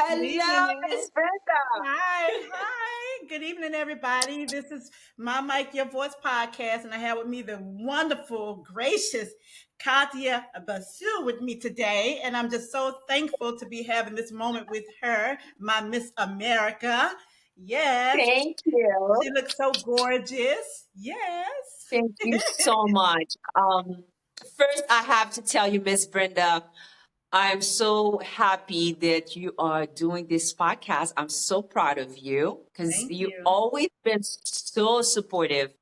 Good Hello, evening. Miss Brenda. Hi. Good evening, everybody. This is My Mike Your Voice podcast, and I have with me the wonderful, gracious Katia Basu with me today. And I'm just so thankful to be having this moment with her, my Miss America. Yes, Thank you. she looks so gorgeous. Yes. Thank you so much. First, I have to tell you, Miss Brenda, I'm so happy that you are doing this podcast. I'm so proud of you because Thank you you. always been so supportive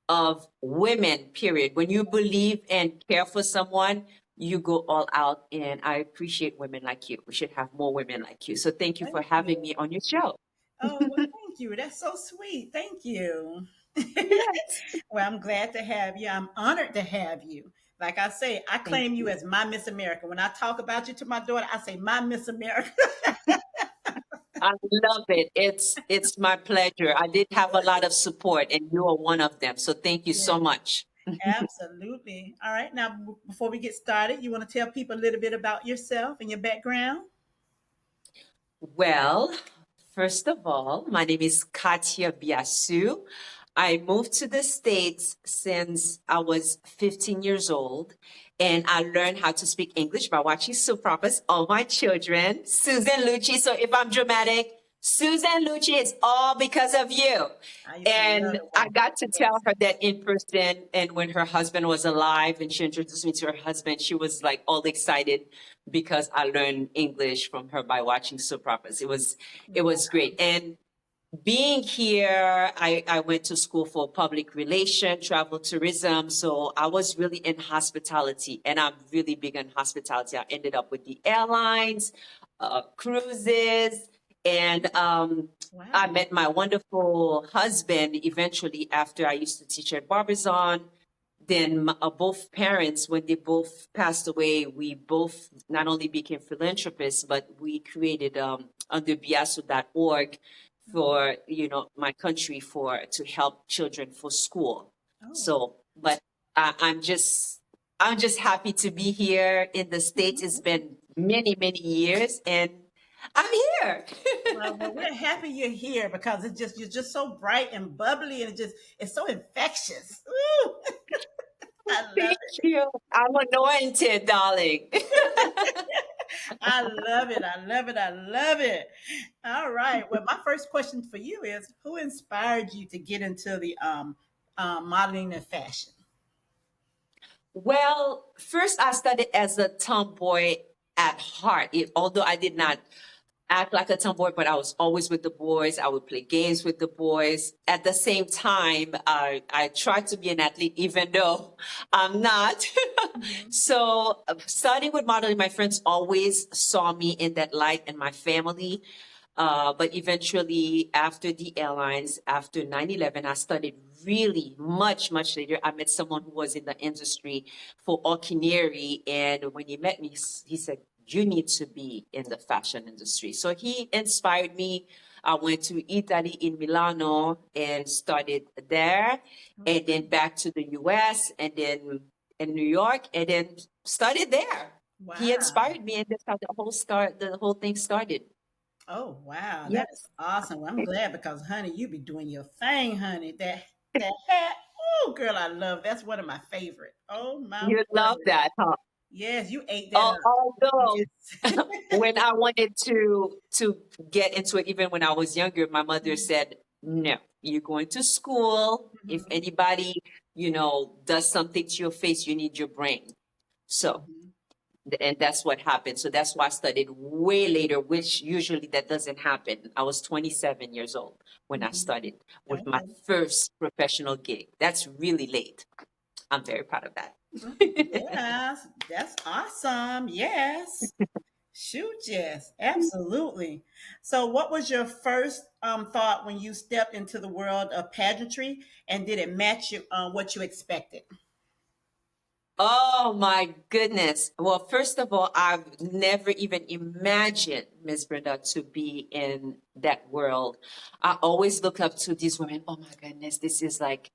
of women, period. When you believe and care for someone, you go all out. And I appreciate women like you. We should have more women like you. So thank you for Thank having you. me on your show. Oh, well, thank you. That's so sweet. Thank you. Yes. Well, I'm glad to have you. I'm honored to have you. Like I say, I Thank claim you you. as my Miss America. When I talk about you to my daughter, I say my Miss America. I love it. It's my pleasure. I did have a lot of support, and you are one of them. So thank you Yeah, so much. absolutely. All right. Now, before we get started, you want to tell people a little bit about yourself and your background? Well, first of all, my name is Katia Biasu. I moved to the States since I was 15 years old, and I learned how to speak English by watching soap operas. All my children, Susan Lucci. So if I'm dramatic, Susan Lucci, it's all because of you. I used to love And to I watch got to it. tell her that in person. And when her husband was alive and she introduced me to her husband, she was like all excited because I learned English from her by watching soap operas. It was great. And being here, I went to school for public relation, travel tourism. So I was really in hospitality, and I'm really big in hospitality. I ended up with the airlines, cruises, and I Wow. met my wonderful husband eventually after I used to teach at Barbizon. Then both parents, when they both passed away, we both not only became philanthropists, but we created under biasu.org for my country for to help children for school. Oh. So, but I'm just happy to be here in the States. It's been many many years, and I'm here. Well, we're happy you're here because you're just so bright and bubbly, and it's so infectious. Ooh, I love Thank you. I'm anointed, darling. I love it. I love it. I love it. All right. Well, my first question for you is, who inspired you to get into the modeling and fashion? Well, first I studied as a tomboy at heart. Although I did not act like a tomboy, but I was always with the boys. I would play games with the boys. At the same time, I tried to be an athlete, even though I'm not. Mhm. So, starting with modeling, my friends always saw me in that light, and my family. But eventually, after the airlines, after 9/11, I studied really much, much later. I met someone who was in the industry for Okineri. And when he met me, he said, "You need to be in the fashion industry." So he inspired me. I went to Italy in Milano and started there, and then back to the US, and then in New York, and then started there. He Wow. inspired me, and that's how the whole thing started. Oh, wow. That is Yes. awesome. Well, I'm glad because, honey, you be doing your thing, honey. That hat. Oh, girl, I love. That's one of my favorite. Oh my You love word. that, huh? Yes, you ate that up. Although Yes. when I wanted to get into it, even when I was younger, my mother said, "No, you're going to school. If Mhm. anybody, does something to your face, you need your brain." So, Mhm. and that's what happened. So that's why I studied way later, which usually that doesn't happen. I was 27 years old when I Mhm. started with my Okay. first professional gig. That's really late. I'm very proud of that. Yes, that's awesome. Yes. Shoot, yes, absolutely. So, what was your first thought when you stepped into the world of pageantry, and did it match what you expected? Oh my goodness. Well, first of all, I've never even imagined, Miss Brenda, to be in that world. I always look up to these women. Oh my goodness, this is like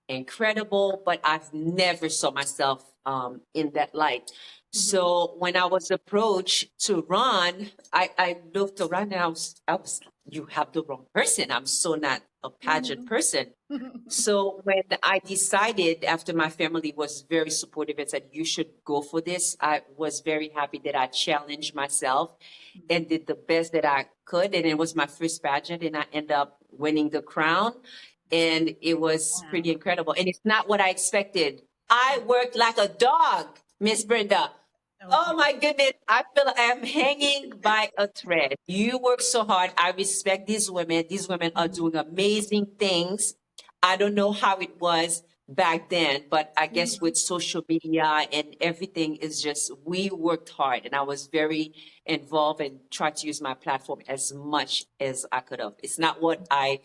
incredible, but I've never saw myself in that light. So when I was approached to run, I looked around and you have the wrong person. I'm so not a pageant person. So when I decided, after my family was very supportive and said, you should go for this, I was very happy that I challenged myself and did the best that I could. And it was my first pageant, and I ended up winning the crown. And it was Wow. pretty incredible. And it's not what I expected. I worked like a dog, Miss Brenda. Oh Okay. my goodness, I feel I'm hanging by a thread. You work so hard. I respect these women. These women are doing amazing things. I don't know how it was back then, but I guess with social media and everything is just, we worked hard, and I was very involved and tried to use my platform as much as I could have. It's not what I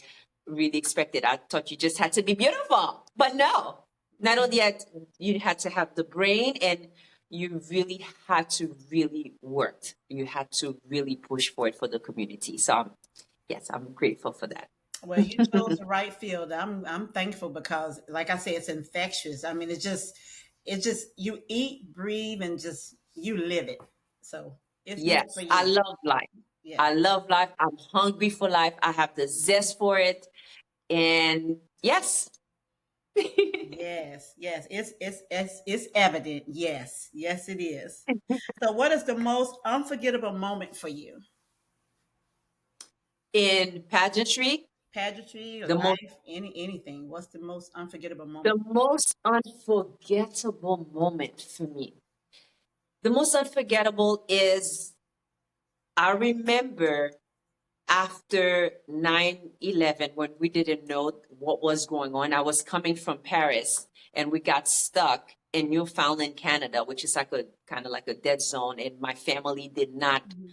really expected. I thought you just had to be beautiful, but no, not only that, you had to have the brain, and you really had to really work. You had to really push for it for the community. So yes, I'm grateful for that. Well, you chose the right field. I'm thankful because, like I say, it's infectious. I mean, it's just you eat, breathe, and just you live it. So it's meant for Yes, I you. love life. Yeah. I love life. I'm hungry for life. I have the zest for it. And yes. Yes, yes, it's evident. Yes, yes, it is. So, what is the most unforgettable moment for you? In pageantry, Pageantry, the most life, anything. What's the most unforgettable the moment? most unforgettable moment for me. The most unforgettable is, I remember after 9/11, when we didn't know what was going on. I was coming from Paris, and we got stuck in Newfoundland, Canada, which is like a kind of like a dead zone. And my family did not Mhm.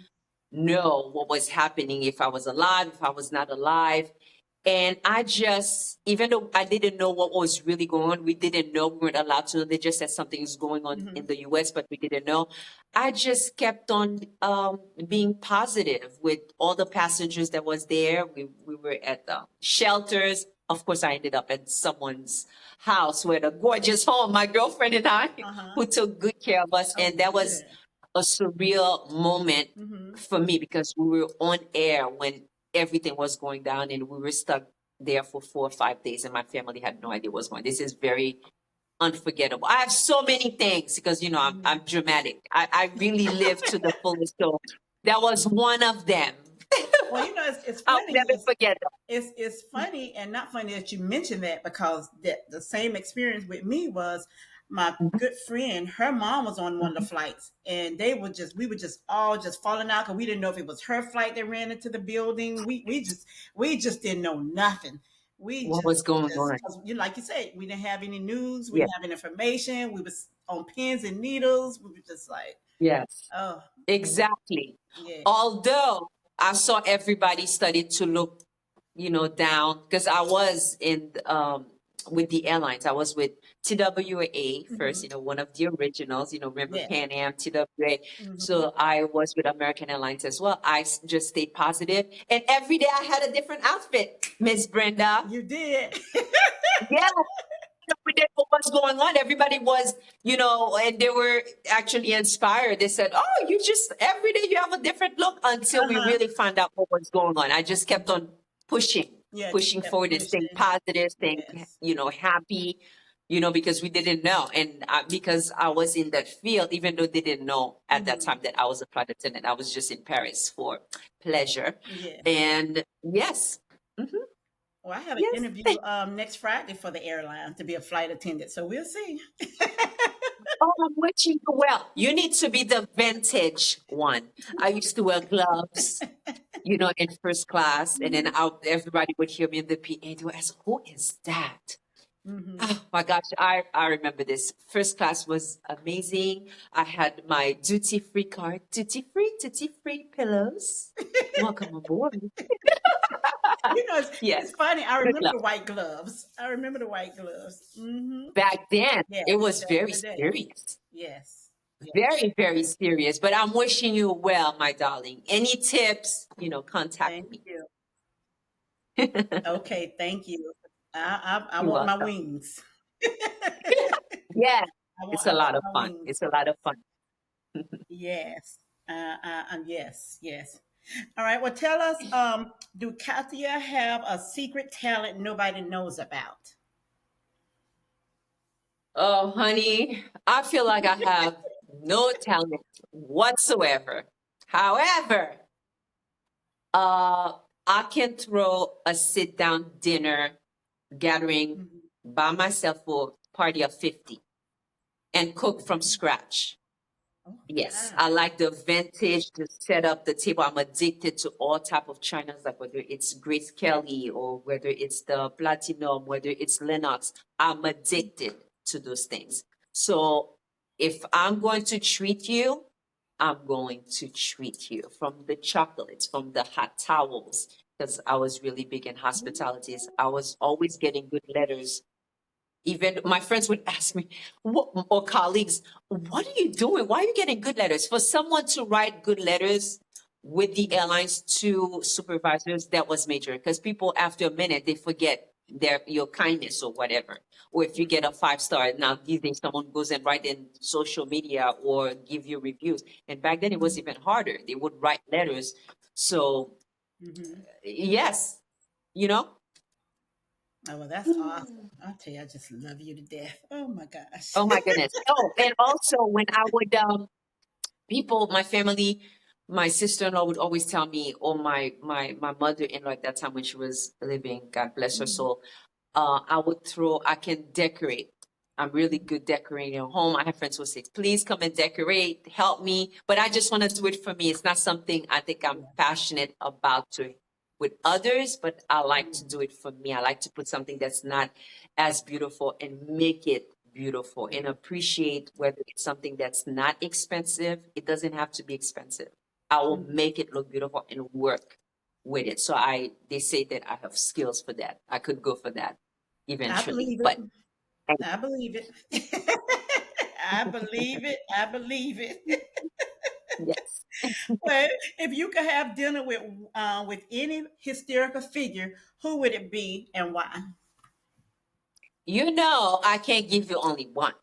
know what was happening, if I was alive, if I was not alive. And I just, even though I didn't know what was really going on, we didn't know, we weren't allowed to know. They just said something is going on in Mhm. the US, but we didn't know. I just kept on being positive with all the passengers that was there. We were at the shelters. Of course, I ended up at someone's house with a gorgeous home, my girlfriend and I, Uh-huh. who took good care of us. Oh, And that was good. a surreal moment Mhm. for me, because we were on air when everything was going down, and we were stuck there for 4 or 5 days, and my family had no idea what was going on. This is very unforgettable. I have so many things because, I'm Mhm. dramatic. I really live to the fullest. So that was one of them. Well, it's I'll funny. never forget them. It's funny and not funny that you mentioned that because the same experience with me was my good friend. Her mom was on one of the flights, and we were just all just falling out because we didn't know if it was her flight that ran into the building. We just didn't know nothing. We What just was going just on? 'cause like you said, we didn't have any news, we Yeah. didn't have any information. We was on pins and needles. We were just like, Yes. oh Exactly. yeah. Although I saw everybody started to look, down, because I was in with the airlines. I was with TWA first, Hmm. one of the originals, remember Yeah. Pan Am, TWA. Hmm. So I was with American Airlines as well. I just stayed positive, and every day I had a different outfit, Miss Brenda. You did. Yeah, we didn't know what's going on. Everybody was, and they were actually inspired. They said, "Oh, you just every day you have a different look," until we Uh-huh. really found out what was going on. I just kept on pushing, Yeah, just pushing kept forward and staying pushing. positive, staying, Yes. happy, because we didn't know. And because I was in that field, even though they didn't know at that Hmm. time that I was a flight attendant, I was just in Paris for pleasure. Yeah. And yes, mhm, Well, I have an yes. interview next Friday for the airline to be a flight attendant, so we'll see. Oh, I'm wishing you well. You need to be the vintage one. I used to wear gloves, in first class, and then everybody would hear me in the PA. They would ask, "Who is that?" Hmm. Oh my gosh, I remember this. First class was amazing. I had my duty free card, duty free pillows. Welcome aboard. It's Yes, funny. I good remember luck. the white gloves. I remember the white gloves. Hmm. Back then, Yes, it was back in very the day. serious. Yes. Yes. Very, very serious. But I'm wishing you well, my darling. Any tips, contact Thank me. you. Okay, thank you. I You're want my welcome. wings. Yeah, I it's want a I lot want of my fun. wings. It's a lot of fun. Yes. Yes. Yes. All right. Well, tell us. Do Katia have a secret talent nobody knows about? Oh, honey, I feel like I have no talent whatsoever. However, uh, I can throw a sit down dinner gathering Mhm. by myself for a party of 50 and cook from Okay. scratch. Oh Yes, God. I like the vintage to set up the table. I'm addicted to all type of chinas, like whether it's Grace Kelly or whether it's the Platinum, whether it's Lennox. I'm addicted to those things. So if I'm going to treat you, I'm going to treat you from the chocolates, from the hot towels, because I was really big in hospitalities. I was always getting good letters. Even my friends would ask me, what, or colleagues, what are you doing? Why are you getting good letters? For someone to write good letters with the airlines to supervisors, that was major because people after a minute they forget your kindness or whatever. Or if you get a 5 star, now these days someone goes and write in social media or give you reviews. And back then it was even harder. They would write letters. So Mm-hmm. yes, you know. Oh well, that's awesome. I'll tell you, I just love you to death. Oh my gosh. Oh my goodness. Oh, and also when I would people, my family, my sister-in-law would always tell me, or my mother-in-law at that time when she was living, God bless her Mhm. soul, I can decorate. I'm really good decorating at home. I have friends who say, please come and decorate, help me. But I just want to do it for me. It's not something I think I'm Yeah. passionate about doing with others, but I like to Mhm. do it for me. I like to put something that's not as beautiful and make it beautiful and appreciate whether it's something that's not expensive. It doesn't have to be expensive. I will Mhm. make it look beautiful and work with it. So they say that I have skills for that. I could go for that I eventually, believe it. but I believe it. I believe it. I believe it. yes. Well, if you could have dinner with any historical figure, who would it be and why? You know, I can't give you only one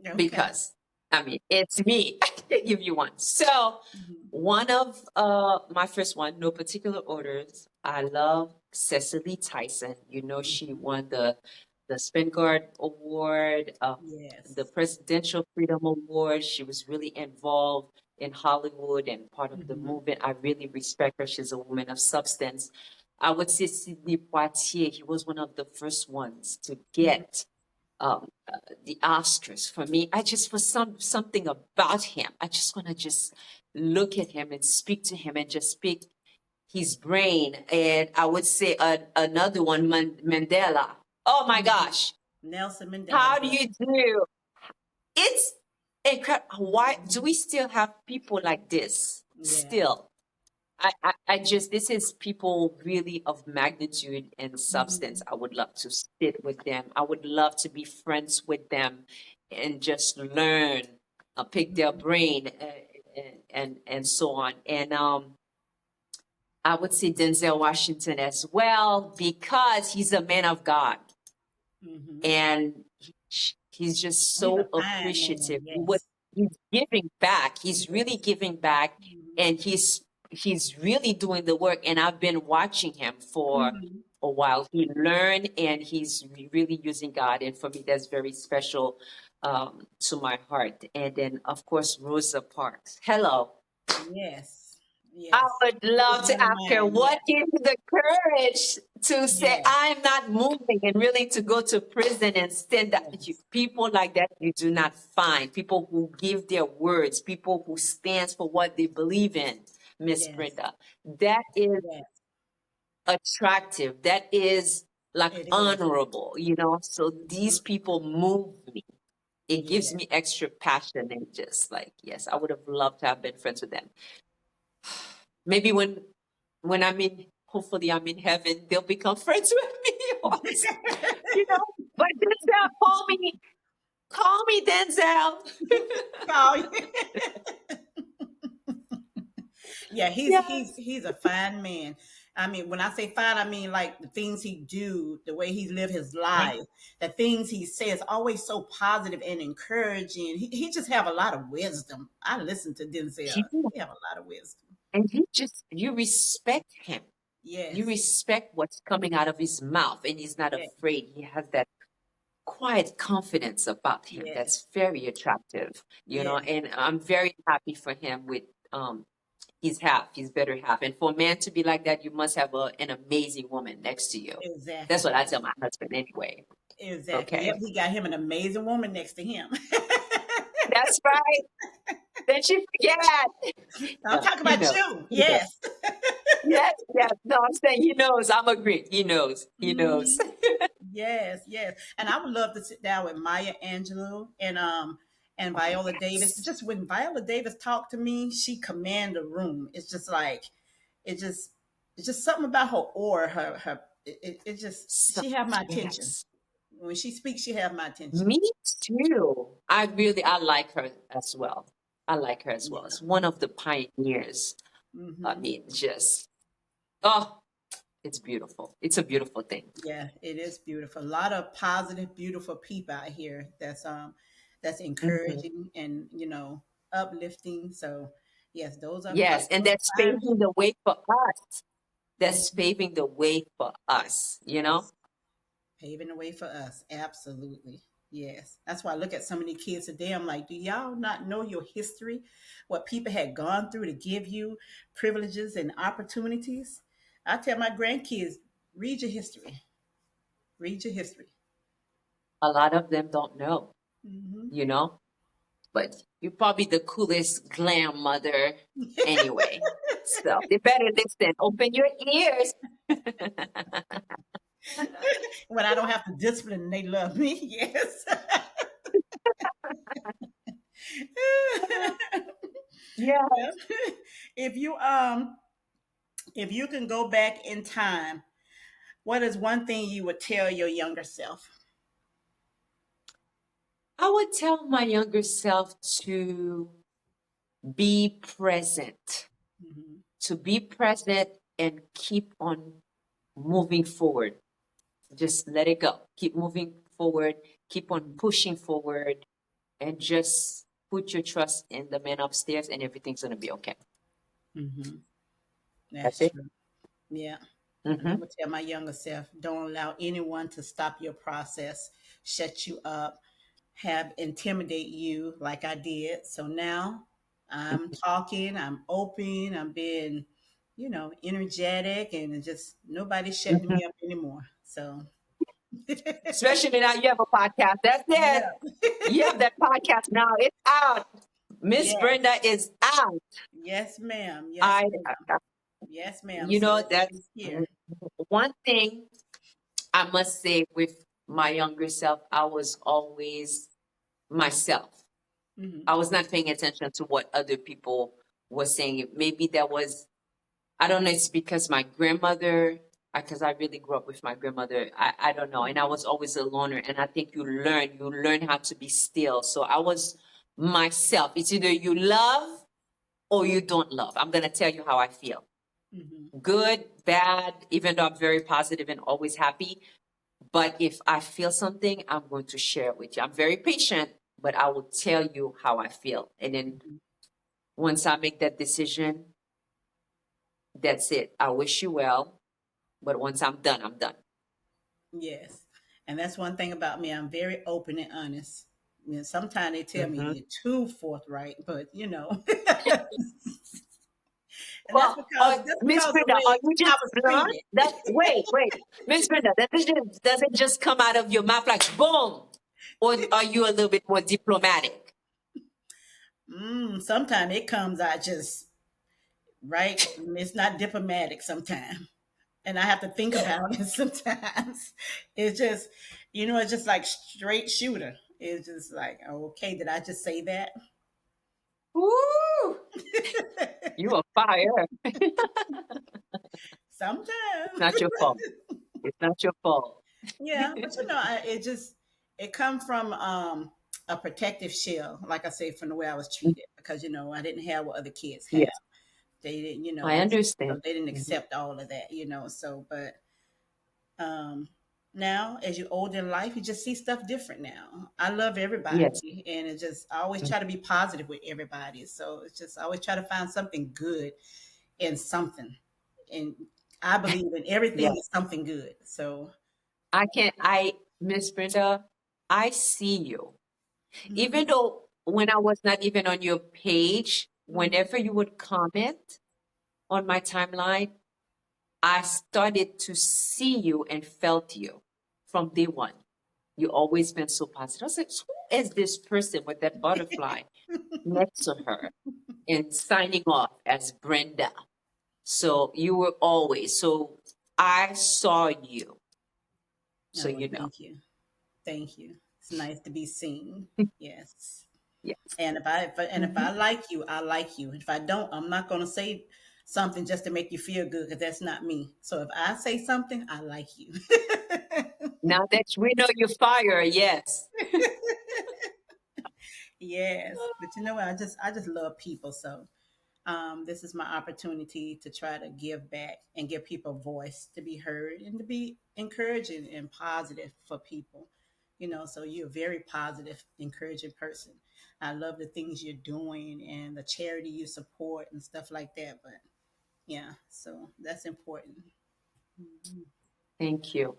Okay. because I mean, it's me. I can't give you one. So, Mhm. one of my first one, no particular orders. I love Cecily Tyson. You know, she Mhm. won the Spingard Award, the Yes. Presidential Freedom Award. She was really involved in Hollywood and part of the Mhm. movement. I really respect her. She's a woman of substance. I would say Sidney Poitier. He was one of the first ones to Mhm. get the Oscars for me. I just for something about him. I just want to just look at him and speak to him and just speak his brain. And I would say another one, Mandela. Oh my Mhm. gosh, Nelson Mandela. how do Yeah. you do? It's incredible. Why do we still have people like this Yeah. still? I just, this is people really of magnitude and substance. Mhm. I would love to sit with them. I would love to be friends with them and just learn, pick their Mhm. brain, and so on. And I would say Denzel Washington as well because he's a man of God Mhm. and he's just He's a so fine man. appreciative. Yes. He's giving back. He's really Yes. giving back, Mhm. and he's really doing the work. And I've been watching him for Mhm. a while. He learned, and he's really using God. And for me, that's very special to my heart. And then, of course, Rosa Parks. Hello. Yes. I Yes. would She was love to one of ask her mine. what Yeah. gave you the courage to say, Yes. I'm not moving and really to go to prison and stand up. Yes. People like that you do not find. People who give their words, people who stands for what they believe in, Miss Yes. Brenda. That is Yes. attractive. That is like It is. honorable, you know? So these Mhm. people move me. It gives Yes. me extra passion and just like, yes, I would have loved to have been friends with them. Maybe when I'm in, hopefully I'm in heaven, they'll become friends with me also, you know. But Denzel, call me Denzel. Oh, yeah, he's Yes. he's he's a fine man. I mean, when I say fine, I mean like the things he do, the way he live his Right. life, the things he says, always so positive and encouraging. He just have a lot of wisdom. I listen to Denzel. He do. He have a lot of wisdom. And you respect him. You Yes, respect what's coming out of his mouth, and he's not yes, afraid. He has that quiet confidence about him yes, that's very attractive, yes, and I'm very happy for him with his better half. And for a man to be like that, you must have an amazing woman next to you. That's exactly, what I tell my husband anyway. exactly. Yep, Okay. he got him an amazing woman next to him. That's right. Then she forget. I'm No, talking he about knows. you. He knows. Yes. Yes, yes. No, I'm saying he knows. I'm agreeing. He knows. He knows. Mhm. Yes, yes. And I would love to sit down with Maya Angelou and Oh, Viola Davis. yes. Just when Viola Davis talked to me, she command the room. It's just like it just it's just something about her aura, it just So, she have my attention. yes. When she speaks, she have my attention. Me too. I like her as well. I like her as well. Yeah. It's one of the pioneers. I Hmm. mean, just oh, it's beautiful. It's a beautiful thing. Yeah, it is beautiful. A lot of positive, beautiful people out here that's Mhm. encouraging and uplifting. So yes, those are Yes, and those that's fine paving people. the way for us. That's Mhm. paving the way for us. Yes, paving the way for us. Absolutely. Yes. That's why I look at some of the kids today. I'm like, do y'all not know your history? What people had gone through to give you privileges and opportunities? I tell my grandkids, read your history. Read your history. A lot of them don't know, Hmm. you know, but you're probably the coolest glam mother anyway. So they better listen. Open your ears. When I don't have to discipline, they love me. Yes. Yeah. Well, if you um if you can go back in time, what is one thing you would tell your younger self? I would tell my younger self to be present, Hmm. and keep on moving forward. Just let it go. Keep moving forward, keep on pushing forward, and just put your trust in the man upstairs, and everything's going to be okay. Hmm. That's That's it. true. Yeah. And I Hmm. would tell my younger self, don't allow anyone to stop your process, shut you up, have intimidate you like I did. So now I'm talking, I'm open, I'm being, energetic, and it just nobody's shutting Hmm. me up anymore. So Especially now you have a podcast. That's it. yeah. You have that podcast now. It's out. Miss Yes. Brenda is out. Yes, ma'am. Yes, I, ma'am. Yes, ma'am. you So know, it that's is here. one thing I must say with my younger self, I was always myself. Hmm. I was not paying attention to what other people were saying. Maybe that was, I don't know, it's because my grandmother, because I really grew up with my grandmother. I don't know. And I was always a loner. And I think you learn how to be still. So I was myself. It's either you love or you don't love. I'm going to tell you how I feel. Hmm. Good, bad, even though I'm very positive and always happy. But if I feel something, I'm going to share it with you. I'm very patient, but I will tell you how I feel. And then once I make that decision, that's it. I wish you well, but once I'm done, I'm done. Yes. And that's one thing about me. I'm very open and honest. Sometimes they tell me Hmm. you're too forthright, but and that's Well, because Miss the Brenda, are way you I just was blunt? treated. That wait, Miss Brenda, does it just come out of your mouth like boom, or are you a little bit more diplomatic? Sometimes it comes out just right. It's not diplomatic sometimes. And I have to think about it sometimes. It's just, it's just like straight shooter. It's just like, okay, did I just say that? Woo! You are fire. It's Sometimes. not your fault. It's not your fault. Yeah, but it come from a protective shell, like I say, from the way I was treated, because I didn't have what other kids have. Yes. They didn't, you I know, so understand. they didn't Mhm. accept all of that, you know. So, but um, now as you older in life, you just see stuff different now. I love Yes. everybody, and it just I always Mm. try to be positive with everybody. So it's just I always try to find something good in something, and I believe in everything Yeah. is something good. So Miss Brenda, I see you. Even mhm, though when I was not even on your page, mhm. whenever you would comment on my timeline, I started to see you and felt you from day one. You always been so positive. I was like, who is this person with that butterfly next to her and signing off as Brenda? So you were always, so I saw you. So Oh, well, you know. thank you, thank you. It's nice to be seen. Yes. Yes. And if I Mhm. like you, I like you. If I don't, I'm not gonna say something just to make you feel good because that's not me. So if I say something, I like you. Now that we know you fire, yes. Yes, but you know what? I just love people. So this is my opportunity to try to give back and give people a voice to be heard and to be encouraging and positive for people. You know, so you're a very positive, encouraging person. I love the things you're doing and the charity you support and stuff like that. But yeah, so that's important. Mhm. Thank you.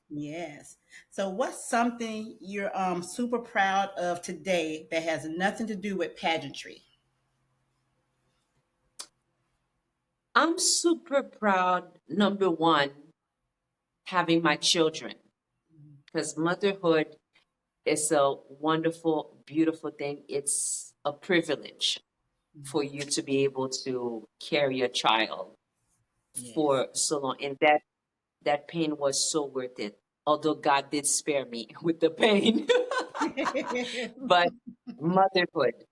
Yes. So what's something you're super proud of today that has nothing to do with pageantry? I'm super proud, number one, having my children, because motherhood is a wonderful, beautiful thing. It's a privilege for Mhm. you to be able to carry a child Yes. for so long. And that pain was so worth it. Although God did spare me with the pain. But motherhood.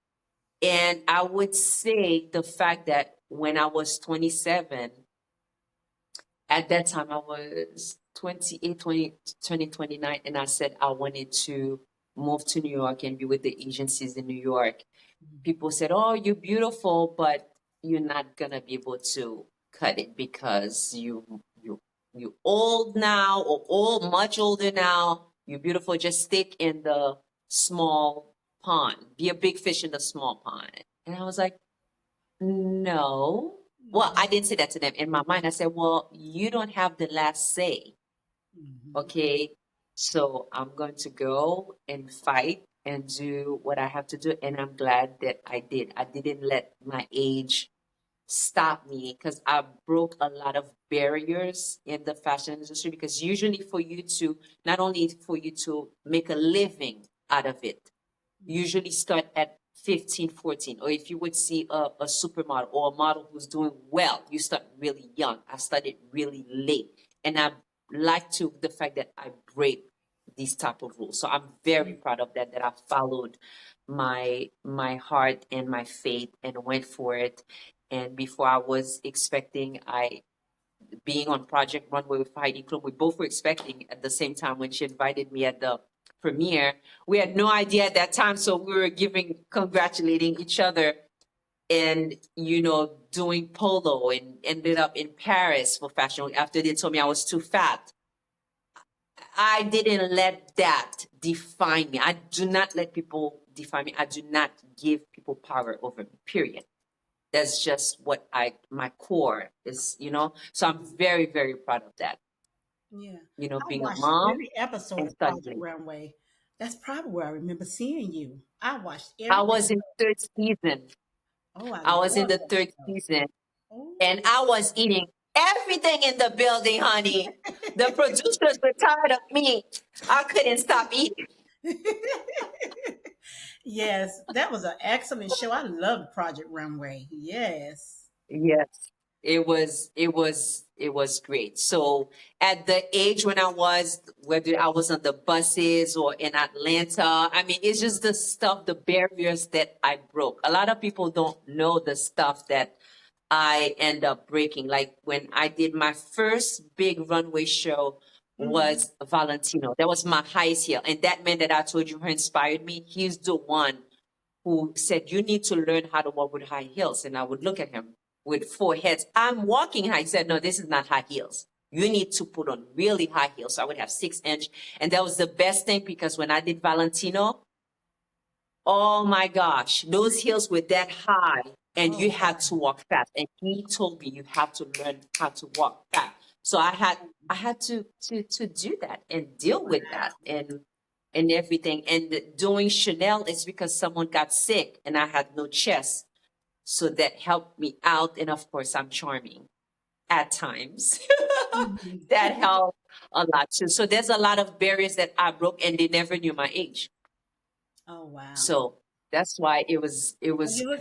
And I would say the fact that when I was 27, at that time I was 28, 20, 29, and I said I wanted to move to New York and be with the agencies in New York. People said, "Oh, you're beautiful, but you're not gonna be able to cut it because you old now or old, much older now. You're beautiful. Just stick in the small pond. Be a big fish in the small pond." And I was like, "No." Well, I didn't say that to them. In my mind, I said, "Well, you don't have the last say. Mhm. Okay, so I'm going to go and fight and do what I have to do." And I'm glad that I did. I didn't let my age stop me because I broke a lot of barriers in the fashion industry. Because usually, for you to not only for you to make a living out of it, usually start at 15, 14. Or if you would see a supermodel or a model who's doing well, you start really young. I started really late. And I like to the fact that I break these type of rules. So I'm very proud of that, that I followed my heart and my faith and went for it. And before I was expecting, I being on Project Runway with Heidi Klum, we both were expecting at the same time when she invited me at the premiere. We had no idea at that time, so we were congratulating each other and, doing polo and ended up in Paris for Fashion Week after they told me I was too fat. I didn't let that define me. I do not let people define me. I do not give people power over me, period. That's just what my core is. So I'm very, very proud of that, Yeah. I being a watched mom every episode and of Project studying. Runway. That's probably where I remember seeing you. I watched I every was in episode. third season. Oh, I I was in love the that third show. season Oh. and I was eating everything in the building, honey. The producers were tired of me. I couldn't stop eating. Yes, that was an excellent show. I loved Project Runway. Yes. Yes, it was great. So at the age when I was, whether I was on the buses or in Atlanta, I mean, it's just the stuff, the barriers that I broke. A lot of people don't know the stuff that I end up breaking. Like when I did my first big runway show Hmm. was Valentino. That was my highest heel. And that man that I told you who inspired me, he's the one who said, you need to learn how to walk with high heels. And I would look at him with four heads. I'm walking high. He said, no, this is not high heels. You need to put on really high heels. So I would have 6 inch. And that was the best thing because when I did Valentino, oh my gosh, those heels were that high and you had to walk fast. And he told me you have to learn how to walk fast. So I had to do that and deal with that and everything. And doing Chanel is because someone got sick and I had no chest. So that helped me out. And of course, I'm charming at times. That helped a lot too. So there's a lot of barriers that I broke and they never knew my age. Oh wow. So that's why it was You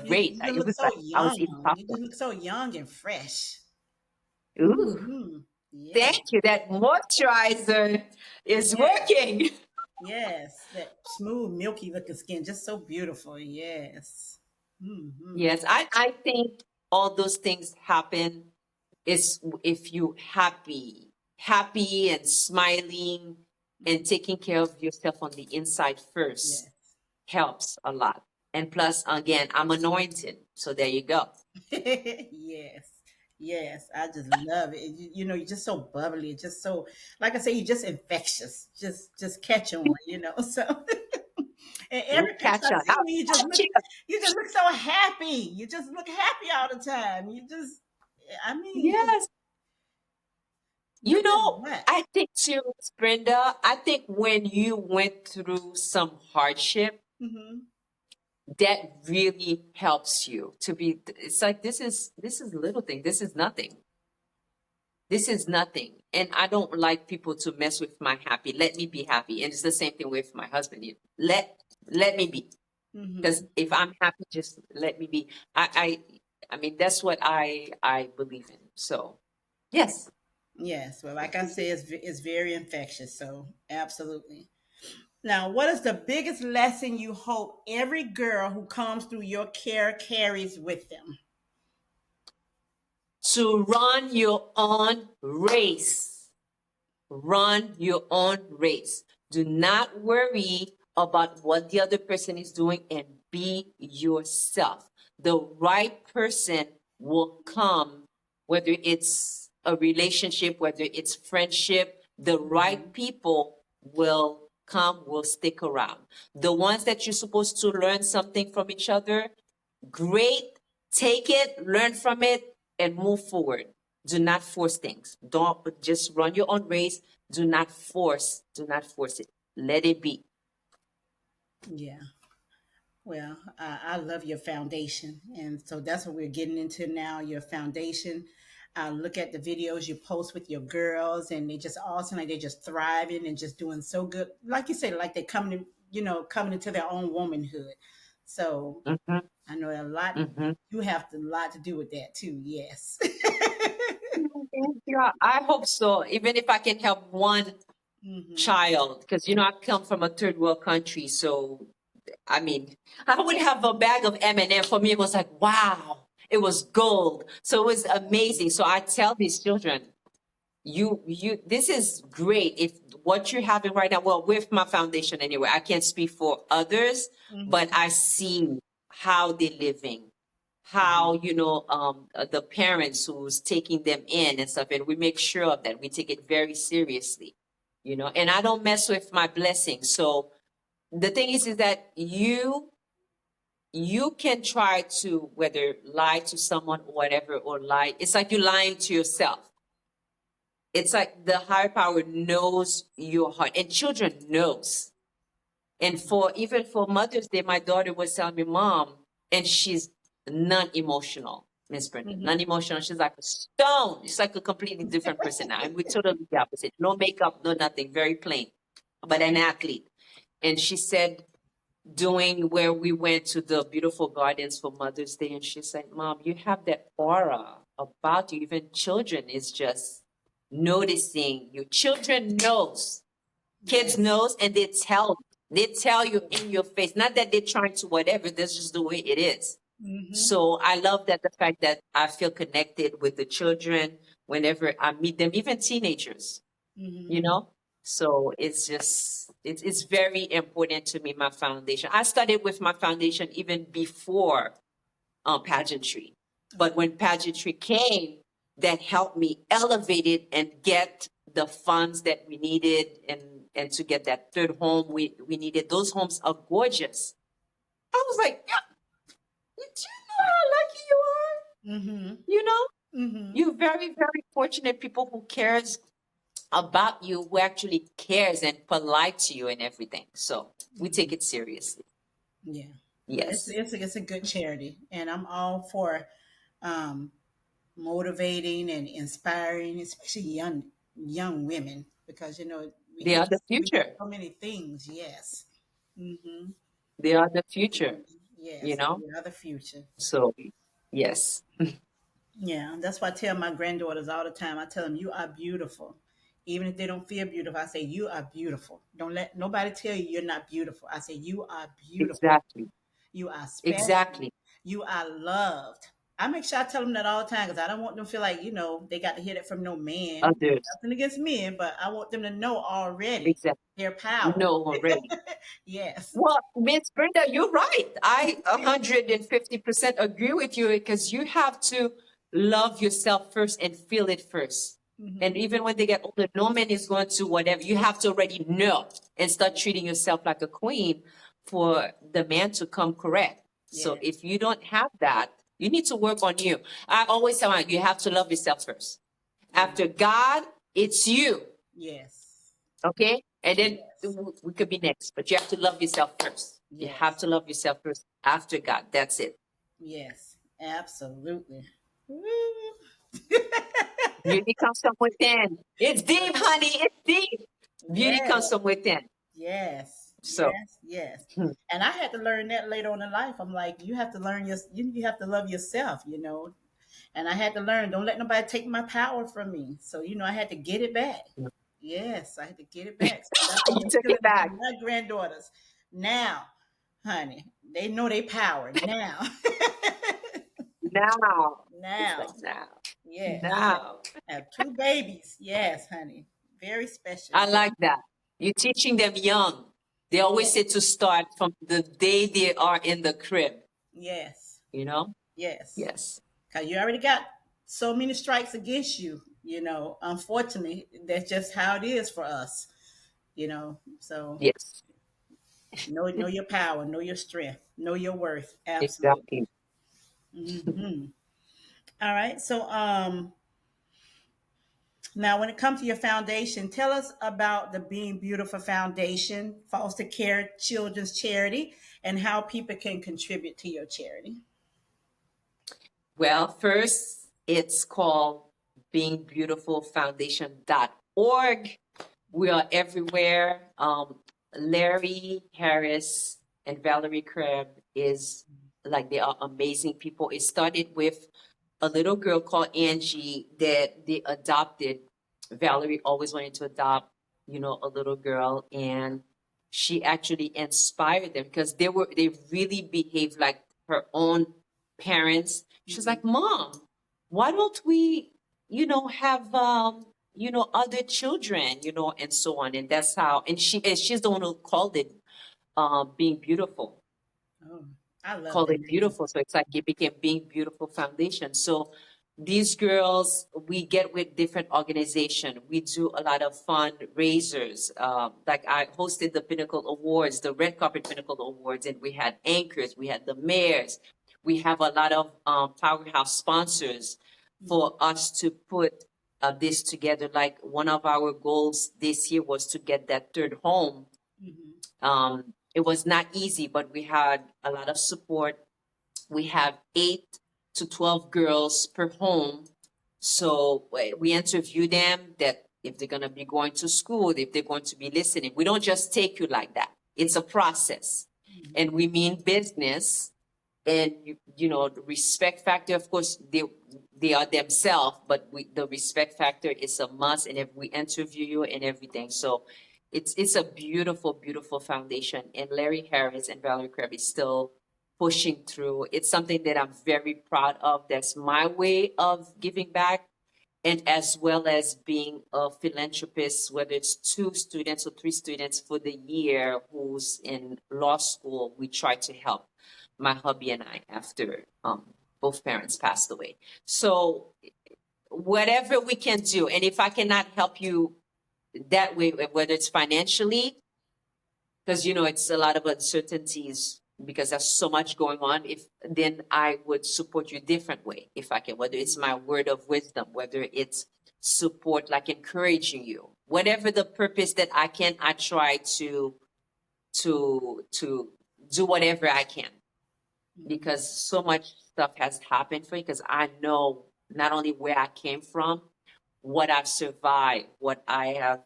great. It look was so like I was even young. You popular. just look so young and fresh. Ooh, Yeah. thank you. That moisturizer is working. Yes. That smooth, milky looking skin, just so beautiful. Yes. Hmm. Yes, I think all those things happen is if you happy and smiling and taking care of yourself on the inside first Yes. helps a lot. And plus, again, I'm anointed. So there you go. Yes. Yes. I just love it. You know, you're just so bubbly, just so, like I say, you're just infectious. Just catch on, you know. So and You every picture catch I on. see I'll you, catch you. you just look so happy. You just look happy all the time. You just, I mean, Yes. no You matter know, what. I think too, Brenda, I think when you went through some hardship, Hmm. that really helps you to be, it's like this is little thing. This is nothing. This is nothing. And I don't like people to mess with my happy. Let me be happy. And it's the same thing with my husband. Let me be. Because Hmm. if I'm happy, just let me be. I mean, that's what I believe in. So yes. Yes. Well, like I said, it's very infectious. So absolutely. Now, what is the biggest lesson you hope every girl who comes through your care carries with them? To run your own race. Run your own race. Do not worry about what the other person is doing and be yourself. The right person will come, whether it's a relationship, whether it's friendship, the right people will come, will stick around. The ones that you're supposed to learn something from each other, great. Take it, learn from it, and move forward. Do not force things. Don't just run your own race. Do not force. Do not force it. Let it be. Yeah. Well, I love your foundation. And so that's what we're getting into now, your foundation. I look at the videos you post with your girls, and they just all seem like they're just thriving and just doing so good. Like you said, like they're coming, coming into their own womanhood. So Mm-hmm, I know a lot, mm-hmm. you have a lot to do with that too. Yes. Yeah, I hope so. Even if I can help one Hmm. child, because I come from a third world country, so I mean, I would have a bag of M&M. For me, it was like, wow, it was gold. So it was amazing. So I tell these children, this is great. If what you're having right now, well, with my foundation anyway, I can't speak for others, but Hmm. I see how they're living, how, the parents who's taking them in and stuff. And we make sure of that. We take it very seriously, and I don't mess with my blessings. So the thing is that you can try to whether lie to someone or whatever or lie. It's like you're lying to yourself. It's like the higher power knows your heart and children knows. And even for Mother's Day, my daughter was telling me, Mom, and she's non-emotional, Miss Brenda, Hmm. non-emotional. She's like a stone. She's like a completely different person now. And we're totally the opposite. No makeup, no nothing, very plain, but an athlete. And she said, doing where we went to the beautiful gardens for Mother's Day, and she said, Mom, you have that aura about you. Even children is just noticing you. Children knows, kids Yes. knows, and they tell you in your face. Not that they're trying to whatever, that's just the way it is. Hmm. So I love that the fact that I feel connected with the children whenever I meet them, even teenagers, you Hmm. know? So it's very important to me, my foundation. I started with my foundation even before pageantry. But when pageantry came, that helped me elevate it and get the funds that we needed and to get that third home we needed. Those homes are gorgeous. I was like, yeah, do you know how lucky you are? Mm-hmm. You know, Mm-hmm. you're very, very fortunate people who cares about you, who actually cares and polite to you and everything. So we take it seriously. Yeah. Yeah, Yes. it's a good charity, and I'm all for um, motivating and inspiring, especially young women, because They are the we have future. so many things. Yes. Mm-hmm. They are the future, you Yes, know? we are the future. So yes. Yeah, that's why I tell my granddaughters all the time. I tell them, "You are beautiful." Even if they don't feel beautiful, I say, "You are beautiful." Don't let nobody tell you you're not beautiful. I say, "You are beautiful. Exactly. You are special. Exactly. You are loved." I make sure I tell them that all the time because I don't want them to feel like, they got to hear that from no man. Others. Nothing against men, but I want them to know already Exactly. their power. No, already. Yes. Well, Miss Brenda, you're right. I 150% agree with you because you have to love yourself first and feel it first. And Hmm. even when they get older, no man is going to whatever. You have to already know and start treating yourself like a queen for the man to come correct. So Yeah. if you don't have that, you need to work on you. I always tell you, you have to love yourself first. Yeah. After God, it's you. Yes. Okay? And then Yes. we could be next, but you have to love yourself first. You have Yes. to love yourself first after God. That's it. Yes. Absolutely. Woo. Beauty comes from within. It's deep, honey. It's deep. Beauty comes Yes. from within. Yes, So, yes, yes. hmm, And I had to learn that later on in life. I'm like, you have to learn you have to love yourself. And I had to learn, don't let nobody take my power from me. So, I had to get it back. Yes, I had to get it back. So that's you I'm took instilling it it back. in my granddaughters. Now, honey, they know they power now. Now. It's Now, like now. yes, yes. Now. I have two babies. Yes, honey. Very special. I like that. You're teaching them young. They always Yes, say to start from the day they are in the crib, yes, you know? yes. Yes. Because you already got so many strikes against you. Unfortunately, that's just how it is for us. So Yes. know your power, know your strength, know your worth. Absolutely. Exactly. Hmm. All right. So now when it comes to your foundation, tell us about the Being Beautiful Foundation, foster care children's charity, and how people can contribute to your charity. Well, first, it's called beingbeautifulfoundation.org. We are everywhere. Larry Harris and Valerie Crabb is like they are amazing people. It started with a little girl called Angie that they adopted. Valerie always wanted to adopt, a little girl, and she actually inspired them because they really behaved like her own parents. She was like, Mom, why don't we, have other children, and so on. And that's how, and she's the one who called it being beautiful, Oh, I love called that it name. beautiful. So it's like it became Being Beautiful Foundation. So these girls, we get with different organization. We do a lot of fundraisers. Like I hosted the Pinnacle Awards, the Red Carpet Pinnacle Awards, and we had anchors, we had the mayors. We have a lot of powerhouse sponsors for us to put this together. Like one of our goals this year was to get that third home. Mhm. It was not easy, but we had a lot of support. We have 8 to 12 girls per home. So we interview them that if they're going to be going to school, if they're going to be listening. We don't just take you like that. It's a process. And we mean business. And the respect factor, of course, they are themselves, but the respect factor is a must. And if we interview you and everything, so it's a beautiful, beautiful foundation. And Larry Harris and Valerie Crabb is still pushing through. It's something that I'm very proud of. That's my way of giving back. and as well as being a philanthropist, whether it's 2 students or 3 students for the year who's in law school, we try to help my hubby and I after both parents passed away. So whatever we can do, and if I cannot help you that way, whether it's financially, because it's a lot of uncertainties because there's so much going on, if then I would support you a different way if I can, whether it's my word of wisdom, whether it's support like encouraging you, whatever the purpose that I can, I try to do whatever I can, because so much stuff has happened for me, because I know not only where I came from, what I've survived, what I have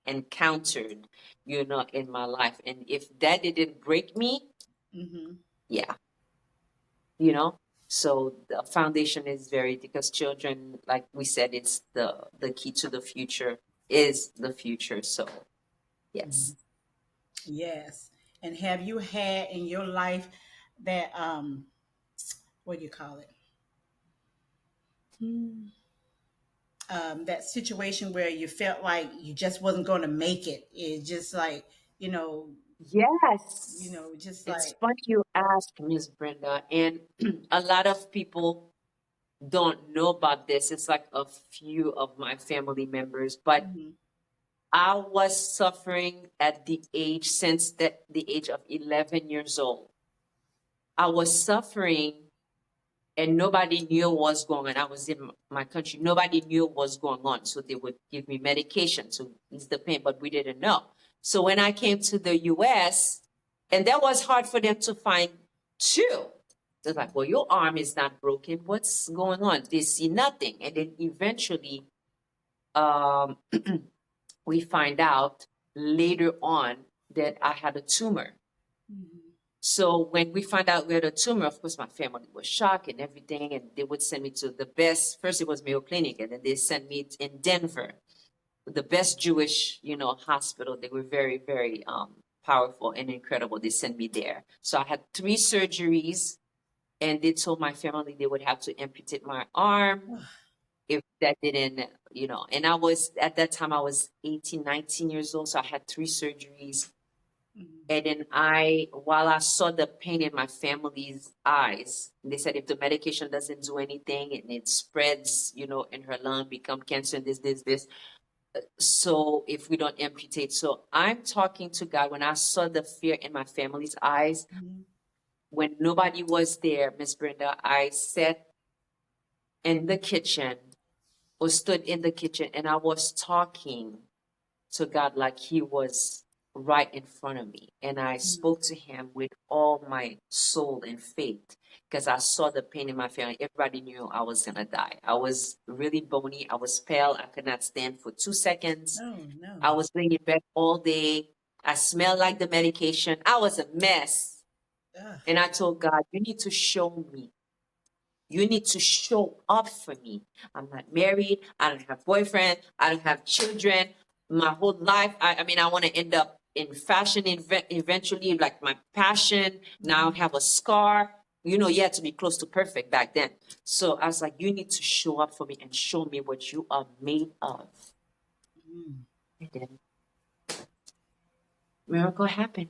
encountered, in my life. And if that didn't break me, Mm-hmm. yeah, so the foundation is very, because children, like we said, it's the key to the future, is the future. So yes. Yes. And have you had in your life that what do you call it? That situation where you felt like you just wasn't going to make it. It's just like, you know, Yes. just It's like, funny you ask, Miss Brenda, and a lot of people don't know about this. It's like a few of my family members, but mhm, I was suffering at the age of 11 years old. I was suffering and nobody knew what was going on. I was in my country. Nobody knew what was going on. So they would give me medication to ease the pain, but we didn't know. So when I came to the US, and that was hard for them to find too. They're like, well, your arm is not broken. What's going on? They see nothing. And then eventually, um, we find out later on that I had a tumor. mhm, So when we found out we had a tumor, of course, my family was shocked and everything, and they would send me to the best. First, it was Mayo Clinic, and then they sent me in Denver, the best Jewish, hospital. They were very, very powerful and incredible. They sent me there. So I had 3 surgeries, and they told my family they would have to amputate my arm if that didn't, and I was, at that time, I was 18, 19 years old. So I had 3 surgeries. mhm, And then while I saw the pain in my family's eyes, they said if the medication doesn't do anything and it spreads, in her lung, become cancer, and this. So if we don't amputate, so I'm talking to God when I saw the fear in my family's eyes, mhm, when nobody was there, Miss Brenda, I sat in the kitchen or stood in the kitchen and I was talking to God like He was right in front of me. And I mhm, spoke to Him with all my soul and faith because I saw the pain in my family. Everybody knew I was going to die. I was really bony. I was pale. I could not stand for 2 seconds. no, no. I was laying in bed all day. I smelled like the medication. I was a mess. Ugh. And I told God, you need to show me. You need to show up for me. I'm not married. I don't have boyfriend. I don't have children. My whole life, I mean, I want to end up in fashion eventually, like my passion. Now I have a scar. You had to be close to perfect back then. So I was like, you need to show up for me and show me what you are made of. Mm. And then miracle happened.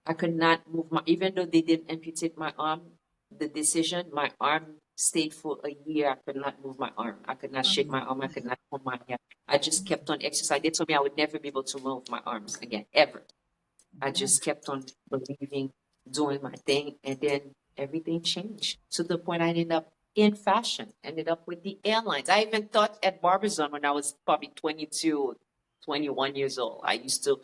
I could not move even though they didn't amputate my arm, the decision, my arm stayed for a year. I could not move my arm. I could not shake my arm. I could not hold my hair. I just kept on exercising. They told me I would never be able to move my arms again, ever. I just kept on believing, doing my thing, and then everything changed to the point I ended up in fashion, ended up with the airlines. I even thought at Barbizon when I was probably 22, 21 years old. I used to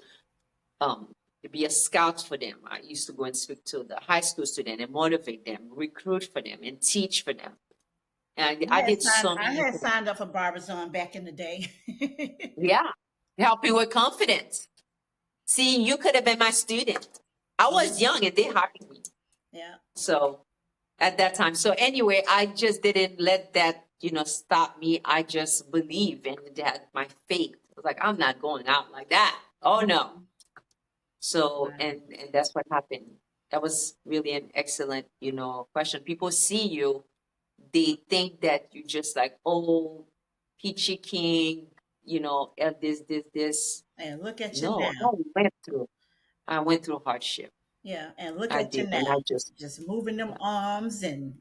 um, be a scout for them. I used to go and speak to the high school student and motivate them, recruit for them, and teach for them. And I did so I many had things. signed up for Barbizon back in the day. Yeah, help you with confidence. See, you could have been my student. I was young and they hired me. Yeah. So at that time. So anyway, I just didn't let that, stop me. I just believe in that, my faith. I was like, I'm not going out like that. Oh no. So, and that's what happened. That was really an excellent, question. People see you, they think that you just like, oh, Peachy King, this. And look at you No, now. I went through hardship. Yeah, and look I at you did, and I now. just, Just moving them yeah. arms and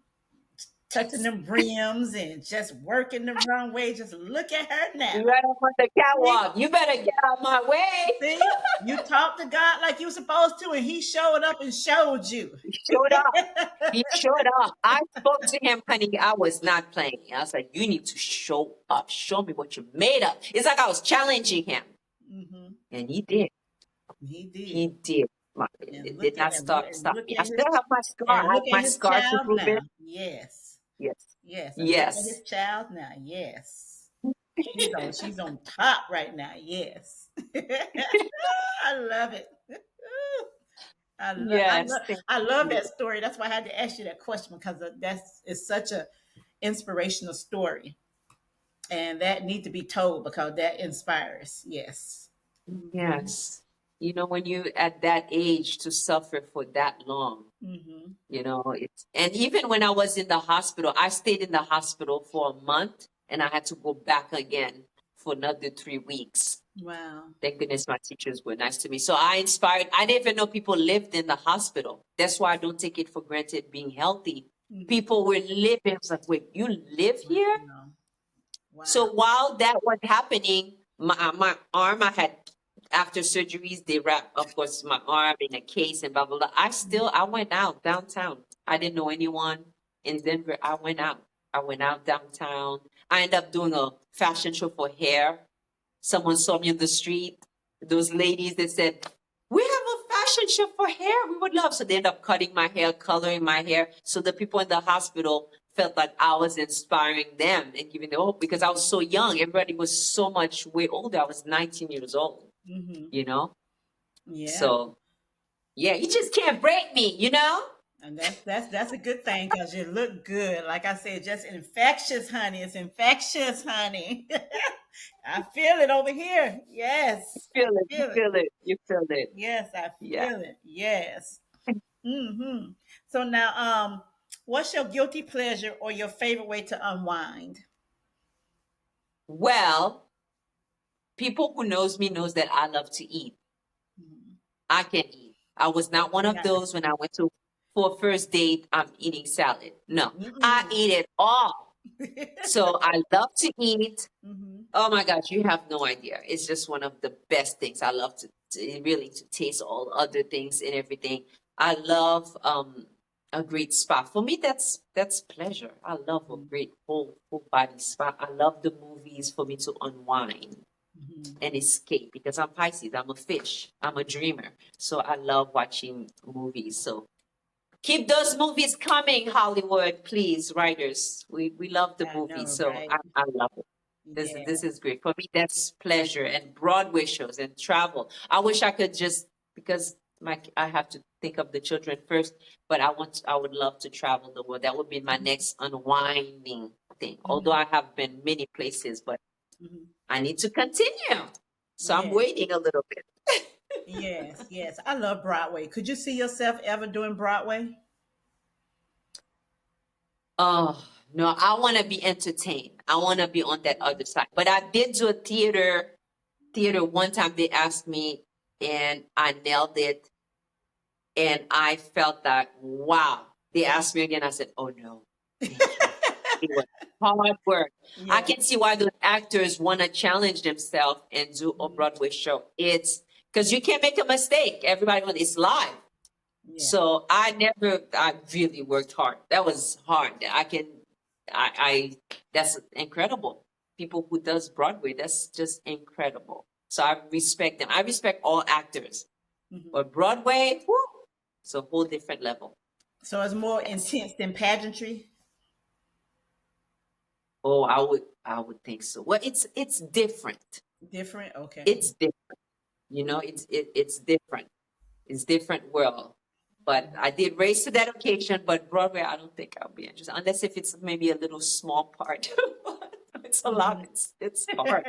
touching them brims and just working the runway. Just look at her now. You right up on the See? catwalk. You better get out my way. See? You talked to God like you supposed to, and he showed up and showed you. He showed up. He showed up. I spoke to him, honey. I was not playing. I was like, you need to show up. Show me what you're made of. It's like I was challenging him. Hmm. And he did. He He did. did. And It look did at not and stop look me. I at his still have my scar. and I have look at my his scar to child prove now. it. Yes. Yes. Yes. And look at Yes. his child now. Yes. She's on top right now. Yes. I love it. Yes. Thank I love you. that story. That's why I had to ask you that question because that's it's such a inspirational story, and that need to be told because that inspires. Yes. Hmm. Yes. When you at that age to suffer for that long, Hmm. it's, and even when I was in the hospital, I stayed in the hospital for a month and I had to go back again for another 3 weeks. Wow. Thank goodness my teachers were nice to me. So I didn't even know people lived in the hospital. That's why I don't take it for granted being healthy. Hmm. People were living. I was like, wait, you live here? Wow. Wow. So while that was happening, my arm, I had, after surgeries, they wrapped, of course, my arm in a case and blah, blah, blah. I went out downtown. I didn't know anyone in Denver. I went out. I went out downtown. I ended up doing a fashion show for hair. Someone saw me on the street. Those ladies that said, we have a fashion show for hair. We would love. So they ended up cutting my hair, coloring my hair. So the people in the hospital felt like I was inspiring them and giving them hope because I was so young. Everybody was so much way older. I was 19 years old, Hmm. Yeah. So yeah, you just can't break me. And that's a good thing because you look good. Like I said, just infectious, honey. It's infectious, honey. I feel it over here. Yes, You feel I it. You feel it. feel it. You feel it. Yes, I Yeah. feel it. Yes. Hmm. So now, what's your guilty pleasure or your favorite way to unwind? Well, people who knows me knows that I love to eat. Mhm. I can eat. I was not one of Yeah. those when I went to for a first date, I'm eating salad. No, I Mm-mm. eat it all. So I love to eat. Hmm. Oh my gosh, you have no idea. It's just one of the best things. I love really to taste all other things and everything. I love a great spa. For me, that's pleasure. I love a great whole body spa. I love the movies for me to unwind Hmm. and escape because I'm Pisces, I'm a fish, I'm a dreamer. So I love watching movies. So keep those movies coming, Hollywood, please, writers. We love the I movies. know, So right? I love it. Yeah. This is great. For me, that's pleasure and Broadway shows and travel. I wish I could just because I have to think of the children first, but I would love to travel the world. That would be my next unwinding thing. Although Hmm. I have been many places, but Hmm. I need to continue. So I'm Yeah. waiting a little bit. Yes. Yes. I love Broadway. Could you see yourself ever doing Broadway? Oh, no, I want to be entertained. I want to be on that other side. But I did do a theater one time. They asked me and I nailed it. And I felt that, wow. They asked me again. I said, oh no, thank you. It was hard work. I Yeah. can see why those actors want to challenge themselves and do a Mhm. Broadway show. It's because you can't make a mistake. Everybody wants it's live. Yeah. So I really worked hard. That was hard. That's incredible. People who does Broadway, that's just incredible. So I respect them. I respect all actors, Mhm. but Broadway, whoo, it's a whole different level. So it's more Yes. intense than pageantry. Oh, I would think so. Well, it's different. Different. Okay. It's different. It's different. It's different world. But I did race to that occasion, but Broadway, I don't think I'll be interested unless if it's maybe a little small part. But it's a lot. Mhm. It's hard.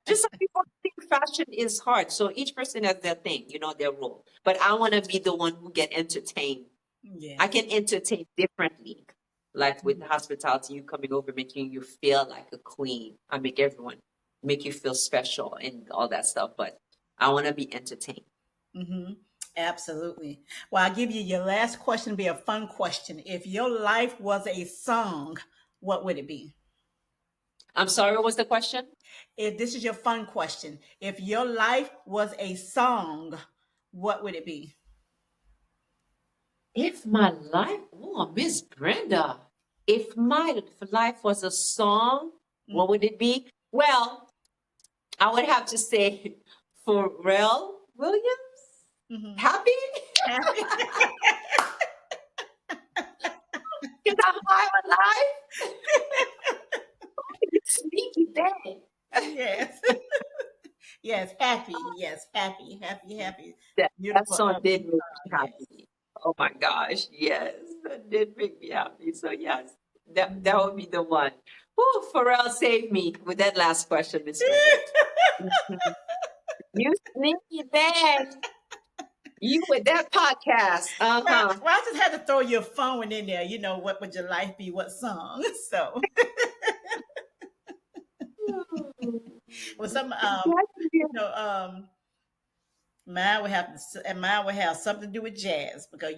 Just some people think fashion is hard. So each person has their thing, their role. But I want to be the one who get entertained. I Yes. can entertain differently. Like with hospitality, you coming over, making you feel like a queen. I make everyone make you feel special and all that stuff. But I want to be entertained. Mm-hmm. Absolutely. Well, I'll give you your last question, be a fun question. If your life was a song, what would it be? I'm sorry, what was the question? If this is your fun question, if your life was a song, what would it be? If my life, oh, Miss Brenda, if my life was a song, what would it be? Well, I would have to say Pharrell Williams, Mm-hmm. Happy, Happy. because I'm alive. Sneaky thing. Yes. Yes, happy. Yes, happy, happy, happy. That Beautiful song did upbeat make song. me Yes. happy. Oh my gosh, yes, that did make me happy. So yes, that Mhm. would be the one. Oh, Pharrell saved me with that last question, Miss Brenda. Mhm. You sneaky thing. You with that podcast. Well, Uh-huh. well, I just had to throw your phone in there. You know, what would your life be? What song? So, well, some, mine would have and mine would have something to do with jazz because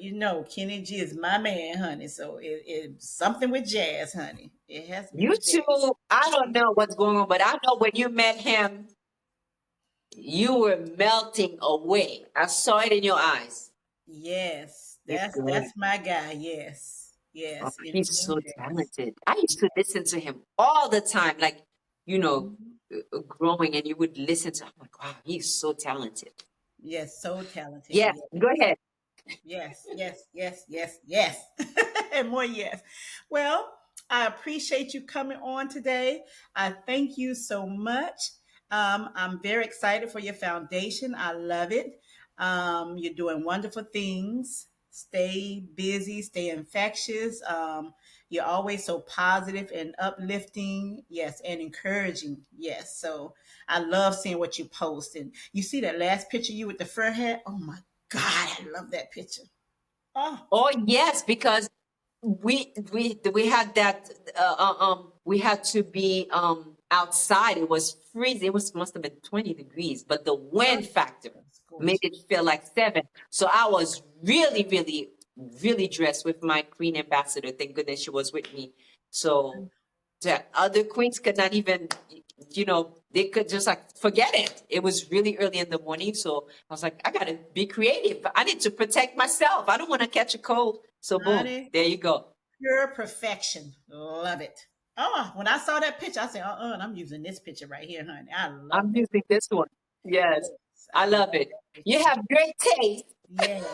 Kenny G is my man, honey. So it's something with jazz, honey. It has to be You with two, jazz. I don't know what's going on, but I know when you met him, you were melting away. I saw it in your eyes. Yes, It's that's good. my guy. Yes, Oh, yes, he's anything so jazz. talented. I used to listen to him all the time, like, you know, Mhm. growing, and you would listen to him. I'm like, wow, he's so talented. Yes, so talented. Yes, Yes, go ahead. yes, yes, yes, yes, yes, and more yes. Well, I appreciate you coming on today. I thank you so much. I'm very excited for your foundation. I love it. You're doing wonderful things. Stay busy, stay infectious. You're always so positive and uplifting, yes, and encouraging, yes. So I love seeing what you post. And you see that last picture you with the fur hat? Oh my God, I love that picture. Oh, Oh, yes, because we had that we had to be outside. It was freezing. It was must have been 20 degrees, but the oh, wind factor that's made gorgeous. it feel like 7. So I was really, really, really dressed with my queen ambassador. Thank goodness she was with me. So that other queens could not even, they could just like forget it. It was really early in the morning. So I was like, I gotta be creative. I need to protect myself. I don't want to catch a cold. So boom, Honey, there you go. pure perfection. Love it. Oh, when I saw that picture, I said, I'm using this picture right here, honey. I love I'm that. using this one. Yes, Yes, I I love love it. that You picture. have great taste. Yes.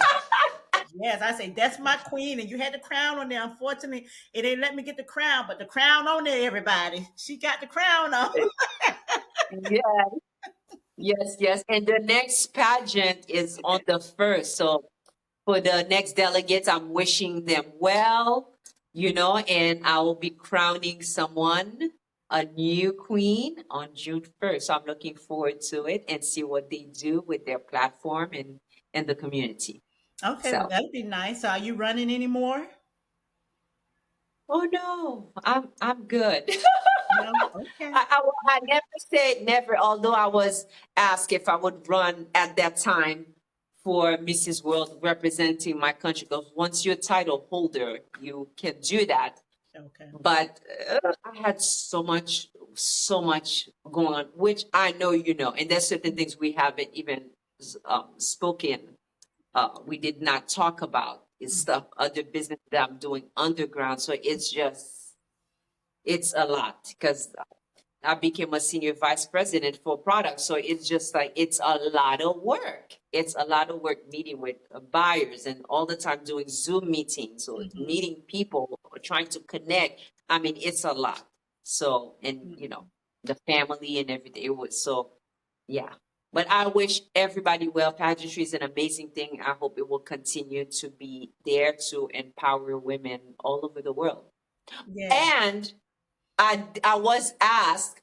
Yes, I say that's my queen, and you had the crown on there. Unfortunately, it ain't let me get the crown, but the crown on there, everybody. She got the crown on. Yeah, yes, yes. And the next pageant is on the 1st. So for the next delegates, I'm wishing them well, and I will be crowning someone a new queen on June 1st. So I'm looking forward to it and see what they do with their platform and the community. Okay, well So, that'd be nice. Are you running anymore? oh no, I'm good. No. Okay. I never said never, although I was asked if I would run at that time for Mrs. World representing my country. Because once you're a title holder, you can do that. Okay. But I had so much going on, which I know you know. And there's certain things we haven't even spoken. We did not talk about is stuff, other business that I'm doing underground. So it's a lot because I became a senior vice president for products. So it's just like, it's a lot of work. It's a lot of work meeting with buyers and all the time doing Zoom meetings or Hmm. meeting people or trying to connect. I mean, it's a lot. So, and Hmm. the family and everything. It was so, yeah. But I wish everybody well. Pageantry is an amazing thing. I hope it will continue to be there to empower women all over the world. Yes. And I was asked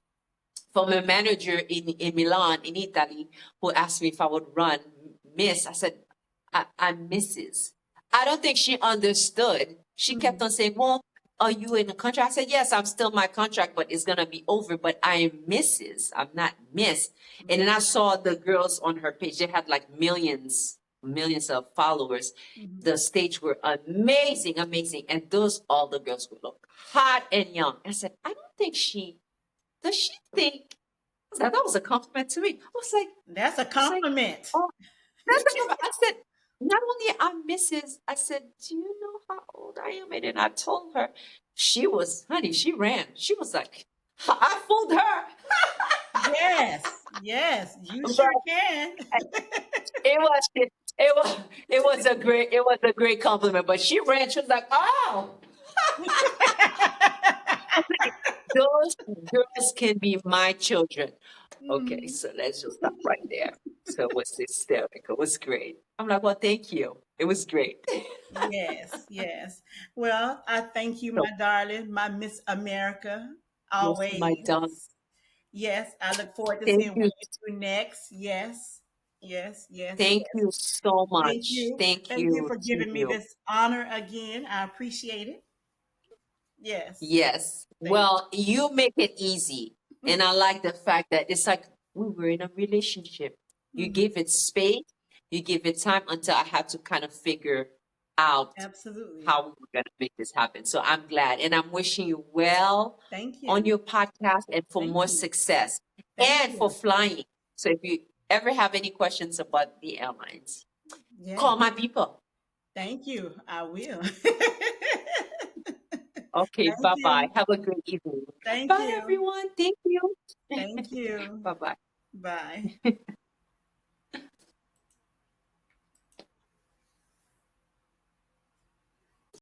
from a manager in Milan, in Italy, who asked me if I would run Miss. I said, I'm Mrs. I don't think she understood. She kept Hmm. on saying, well, are you in a contract? I said, yes, I'm still my contract, but it's gonna be over. But I am Mrs. I'm not Miss. And then I saw the girls on her page. They had like millions of followers. Mhm. The stage were amazing, amazing. And those all the girls would look hot and young. I said, I don't think does she think that was a compliment to me? I was like, That's a I was like, compliment. oh, that's a compliment. I said, not only I'm Mrs. I said, do you know how old I am? And then I told her, honey, she ran. She was like, I fooled her. Yes, yes, you But sure can. it was it was a great compliment. But she ran. She was like, oh, those girls can be my children. Okay, Mhm. so let's just stop right there. So it was hysterical. It was great. I'm like, well, thank you. It was great. Yes, yes. Well, I thank you, So, my darling, my Miss America, yes, always. my darling. Yes, I look forward to Thank seeing you. what you do next. Yes, yes, yes, Thank yes. you so Thank much. you. Thank Thank you you for to giving me you. this honor again. I appreciate it. Yes, Yes. thank Well, you make it easy. you. And I like the fact that it's like we were in a relationship. You Mhm. gave it space, you gave it time until I had to kind of figure out Absolutely. how we were going to make this happen. So I'm glad. And I'm wishing you well Thank on you. your podcast and for Thank more you. success Thank and for you. flying. So if you ever have any questions about the airlines, Yeah, call my people. thank you. I will. Okay, Thank bye bye. you. Have a great evening. Thank Bye, you. everyone. Thank you. Thank you. Bye bye. Bye.